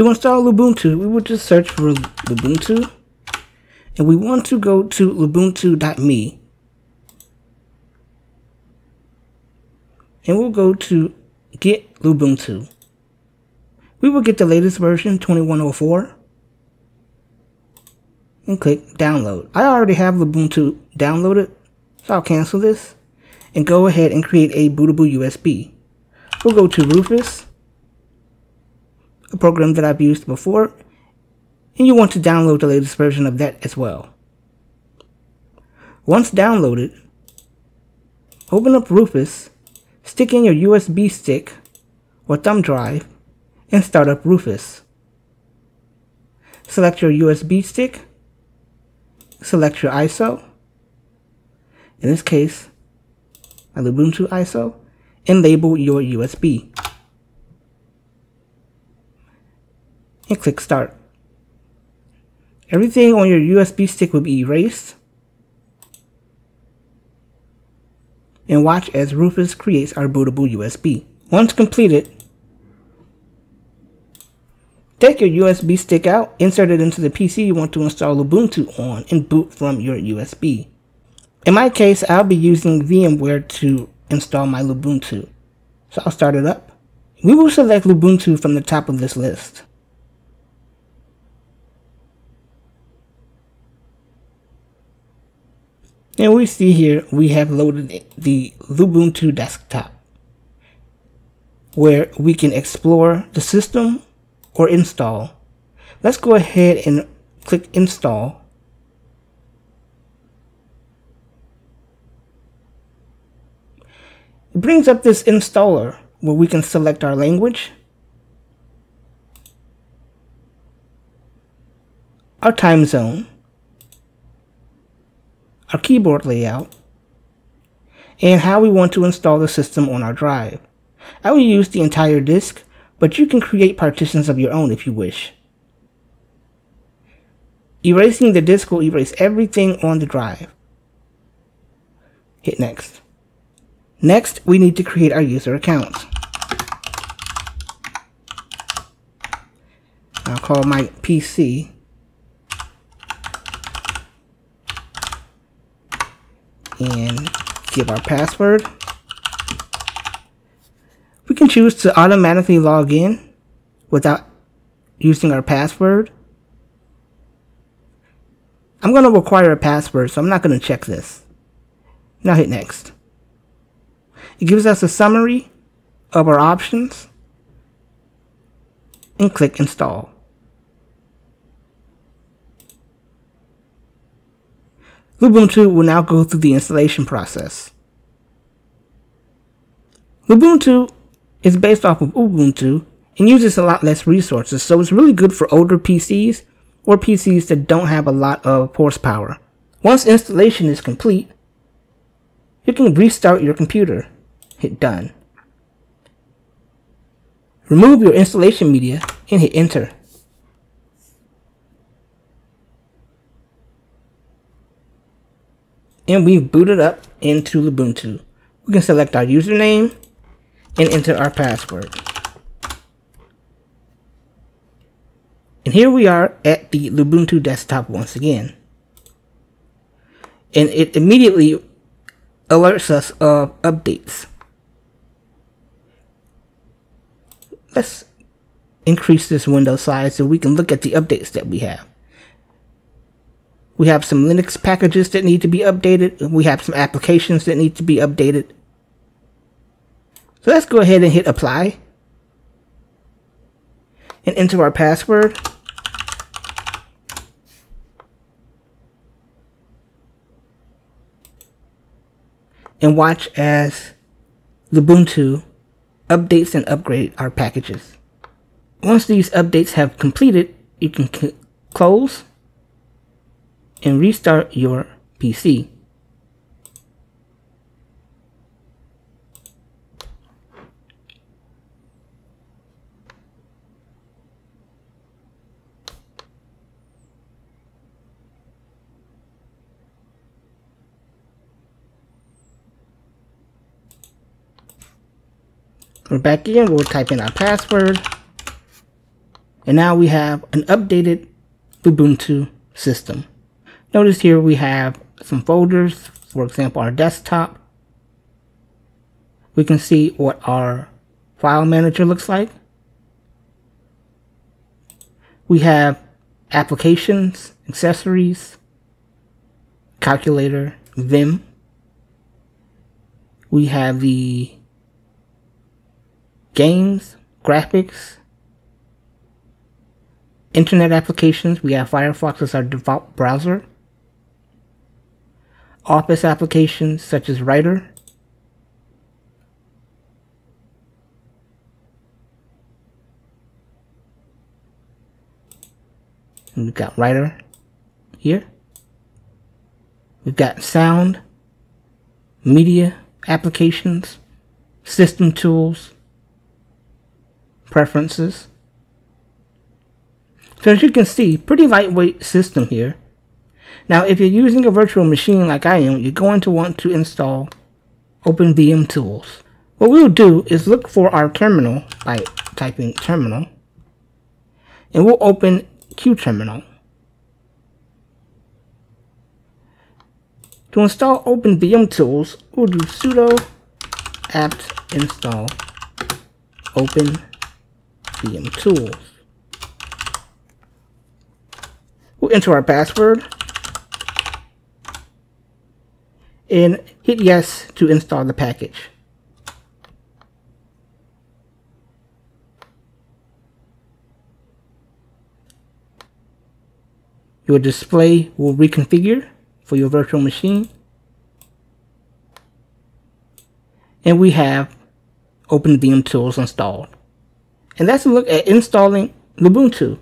To install Lubuntu, we will just search for Lubuntu, and we want to go to lubuntu.me, and we'll go to Get Lubuntu. We will get the latest version, 2104, and click Download. I already have Lubuntu downloaded, so I'll cancel this and go ahead and create a bootable USB. We'll go to Rufus, a program that I've used before, and you want to download the latest version of that as well. Once downloaded, open up Rufus, stick in your USB stick or thumb drive, and start up Rufus. Select your USB stick, select your ISO, in this case, my Lubuntu ISO, and label your USB. And click Start. Everything on your USB stick will be erased. And watch as Rufus creates our bootable USB. Once completed, take your USB stick out, insert it into the PC you want to install Ubuntu on, and boot from your USB. In my case, I'll be using VMware to install my Lubuntu. So I'll start it up. We will select Lubuntu from the top of this list. And we see here we have loaded the Lubuntu desktop, where we can explore the system or install. Let's go ahead and click Install. It brings up this installer where we can select our language, our time zone, our keyboard layout, and how we want to install the system on our drive. I will use the entire disk, but you can create partitions of your own if you wish. Erasing the disk will erase everything on the drive. Hit Next. Next, we need to create our user account. I'll call my PC. And give our password. We can choose to automatically log in without using our password. I'm going to require a password, so I'm not going to check this. Now hit Next. It gives us a summary of our options, and click Install. Lubuntu will now go through the installation process. Lubuntu is based off of Ubuntu and uses a lot less resources, so it's really good for older PCs or PCs that don't have a lot of horsepower. Once installation is complete, you can restart your computer. Hit Done. Remove your installation media and hit Enter. And we've booted up into Lubuntu. We can select our username and enter our password. And here we are at the Lubuntu desktop once again. And it immediately alerts us of updates. Let's increase this window size so we can look at the updates that we have. We have some Linux packages that need to be updated. We have some applications that need to be updated. So let's go ahead and hit Apply. And enter our password. And watch as Lubuntu updates and upgrade our packages. Once these updates have completed, you can close and restart your PC. We're back in, we'll type in our password. And now we have an updated Ubuntu system. Notice here we have some folders, for example, our desktop. We can see what our file manager looks like. We have applications, accessories, calculator, Vim. We have the games, graphics, internet applications. We have Firefox as our default browser. Office applications such as Writer. And we've got Writer here. We've got sound, media applications, system tools, preferences. So as you can see, pretty lightweight system here. Now if you're using a virtual machine like I am, you're going to want to install OpenVM tools. What we'll do is look for our terminal by typing terminal, and we'll open QTerminal. To install OpenVM tools, we'll do sudo apt install OpenVM tools. We'll enter our password and hit yes to install the package. Your display will reconfigure for your virtual machine. And we have OpenVM tools installed. And that's a look at installing Lubuntu.